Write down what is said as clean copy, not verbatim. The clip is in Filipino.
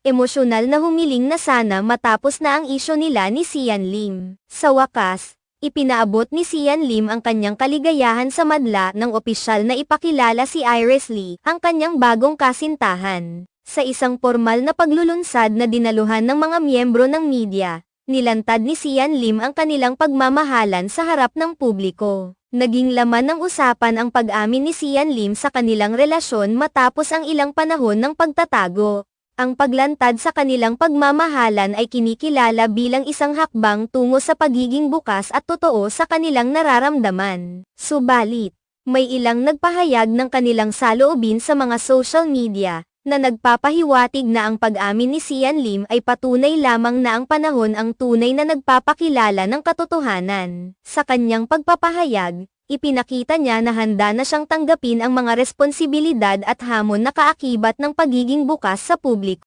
Emosyonal na humiling na sana matapos na ang isyu nila ni Sian Lim. Sa wakas, ipinaabot ni Sian Lim ang kanyang kaligayahan sa madla ng opisyal na ipakilala si Iris Lee, ang kanyang bagong kasintahan. Sa isang formal na paglulunsad na dinaluhan ng mga miyembro ng media, nilantad ni Sian Lim ang kanilang pagmamahalan sa harap ng publiko. Naging laman ng usapan ang pag-amin ni Sian Lim sa kanilang relasyon matapos ang ilang panahon ng pagtatago. Ang paglantad sa kanilang pagmamahalan ay kinikilala bilang isang hakbang tungo sa pagiging bukas at totoo sa kanilang nararamdaman. Subalit, may ilang nagpahayag ng kanilang saloobin sa mga social media, na nagpapahiwatig na ang pag-amin ni Sian Lim ay patunay lamang na ang panahon ang tunay na nagpapakilala ng katotohanan. Sa kanyang pagpapahayag, ipinakita niya na handa na siyang tanggapin ang mga responsibilidad at hamon na kaakibat ng pagiging bukas sa publiko.